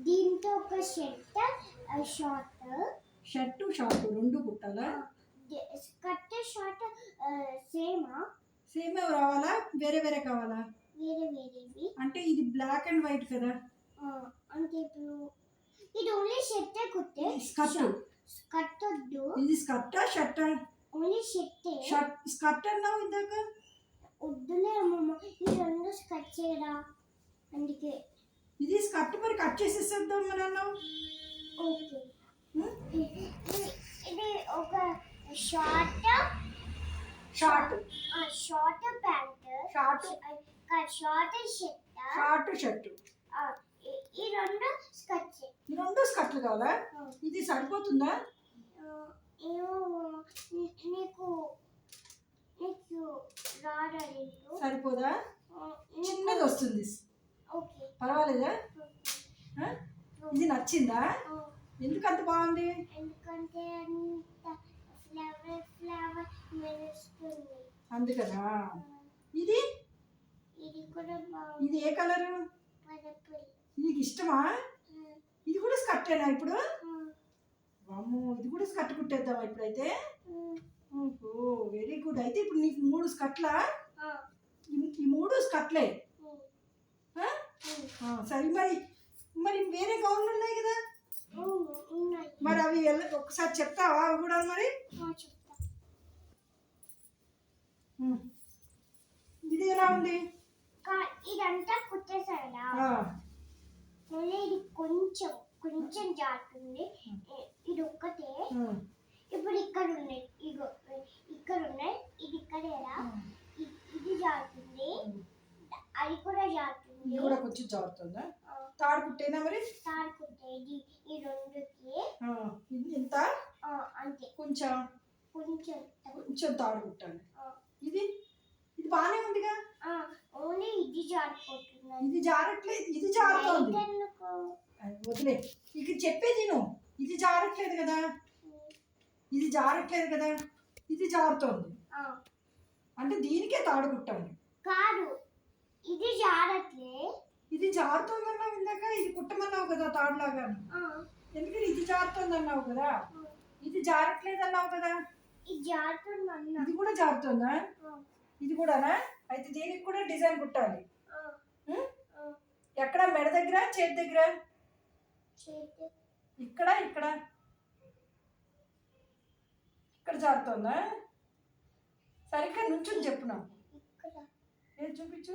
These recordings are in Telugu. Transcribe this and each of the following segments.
దీంతో ఒక షార్ట్ షార్ట్ రెండు కుట్టాలా? స్కర్ట్ షార్ట్ సేమా? సేమ్ రావాలా, వేరే వేరే కావాలా? వేరేవి. అంటే ఇది బ్లాక్ అండ్ వైట్ కదా. అంటే ఇప్పుడు ఇది ఓన్లీ షర్ట్ కుట్టే. స్కర్ట్ వద్దు. ఇది స్కర్టా షర్టా? ఓన్లీ స్కర్ట్ అన్నావు ఇందాక. వద్దులే అమ్మమ్మ, ఈ రెండు స్కర్ట్ చేయరా, అందుకే ఇది స్కర్ట్ మరి కట్ చేసేసేద్దాం మరి అన్నావు. ఓకే. ఇది ఒక షార్ట్ ప్యాంట్, షార్ట్ షర్ట్. ఈ రెండు స్కర్ట్లు కావాలా? ఇది సరిపోతుందా? నీకు సరిపోదా? చిన్నది వస్తుంది. పర్వాలేదా? ఇది నచ్చిందా? ఎందుకు అంత బాగుంది? ఎందుకంటే ఫ్లేవర్ మెరుస్తుంది అందుకనా. ఇది కూడా ఇది ఏ కలరు? నీకు ఇష్టమా? ఇది కూడా స్కర్టేనా ఇప్పుడు? వామ్మో, ఇది కూడా స్కర్ట్ కుట్టేద్దామా ఇప్పుడైతే? ఓహో, వెరీ గుడ్. అయితే ఇప్పుడు నీకు 3 స్కర్ట్లా? ఈ 3 స్కర్ట్లే. సరే, మరి వేరే గౌన్లు ఉన్నాయి కదా, మరి అవి ఒకసారి చెప్తావా? అవి కూడా మరి. ఇది ఎలా ఉంది? ఇదంతా కుట్టేసాడా? ఇది కొంచెం జారుతుంది. ఇది ఒక్కటే. ఇప్పుడు ఇక్కడ ఉన్నాయి, ఇక్కడ ఉన్నాయి. ఇది ఇక్కడేరా, ఇది జారుతుంది, అది కూడా జారుతుంది. ఇది కూడా కొంచెం జారుతుందా? తాడు కుట్టేనా మరి? తాడు కుట్టేది ఈ రెండుకి. ఇంత అంతే, కొంచెం తాడు కుట్టాలి. ఇది బాగానే ఉందిగా. ఓన్లీ ఇది జారిపోతుంది. ఇది జారట్లేదు, ఇది జారుతోంది. వదిలే, ఇక చెప్పేది నువ్వు. ఇది జారట్లేదు కదా, ఇది జారుతోంది. అంటే దీనికే తాడు కుట్టాలి. కాదు, ఇది జారట్లే. ఇది జారుతోంది అన్నావు ఇందాక. ఇది కుట్టమన్నావు కదా తాడులాగా. ఎందుకని ఇది జారుతోంది అన్నావు కదా, ఇది జారట్లేదు అన్నావు కదా. ఇది కూడా జారుతుందా? ఇది కూడానా? అయితే దీనికి కూడా డిజైన్ కుట్టాలి. ఎక్కడ? మెడ దగ్గర, చేతి దగ్గర? ఇక్కడ జారుతుందా? సరిగ్గా నుంచుని చెప్పు నాకు. ఏం చూపించు.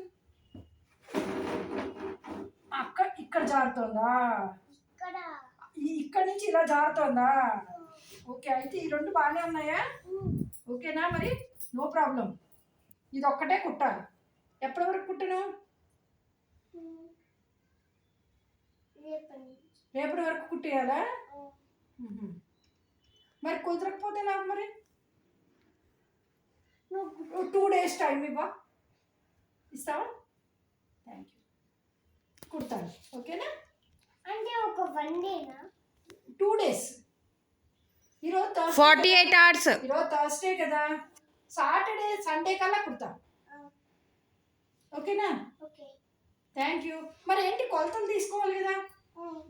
ఇక్కడ జారుతుందా? ఇక్కడ నుంచి ఇలా జారుతుందా? ఓకే, అయితే ఈ రెండు బాగానే ఉన్నాయా? ఓకేనా మరి? No problem. ఇది ఒక్కటే కుట్టాలి. ఎప్పటి వరకు కుట్టను? రేపటి వరకు కుట్టేయాలా? మరి కుదరకపోతే నాకు మరి 2 days టైం ఇస్తావా? Thank you. కుడతాను. ఓకేనా? అంటే ఒక 1 డేనా? 2 days. ఈరోజు 48 hours. ఈరోజు థర్స్డే కదా, సాటర్డే సండే కల్లా కుడతా. ఓకేనా? Thank you. మరి ఏంటి, కొలతలు తీసుకోవాలి కదా,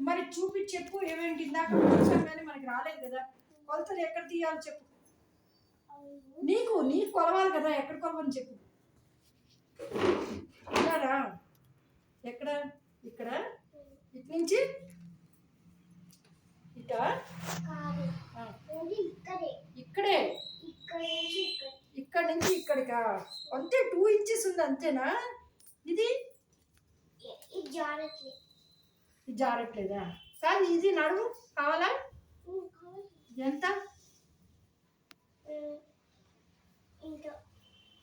మరి చూపించి చెప్పు. ఏమేంటి? ఇందాక చూసాం కానీ మనకి రాలేదు కదా. కొలతలు ఎక్కడ తీయాలి చెప్పు. నీకు కొలవాలి కదా, ఎక్కడ కొలవని చెప్పు. ఇలారా? ఎక్కడ? ఇక్కడ నుంచి ఇక్కడే, ఇక్కడ నుంచి ఇక్కడికా? అంతే, 2 inches ఉంది అంతేనా? ఇది జారట్లేదా? కాదు, ఇది నడుము కావాలా? ఎంత?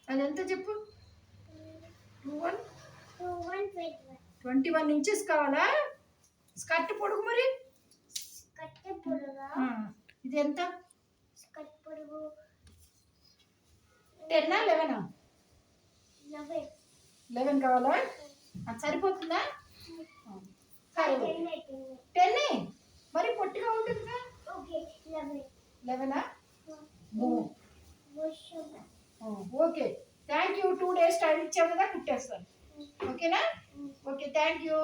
అది ఎంత చెప్పు. 21 inches కావాలా? స్కర్ట్ పొడుగు మరి? ఇది ఎంత? 10 11? 11 కావాలా? అది సరిపోతుందా? సరే, 10 మరి పొట్టిగా ఉంటుందిగా. 11? Okay, thank you. 2 days time ఇచ్చావు కదా, కుట్టేస్తాను. ఓకేనా? Okay, thank you.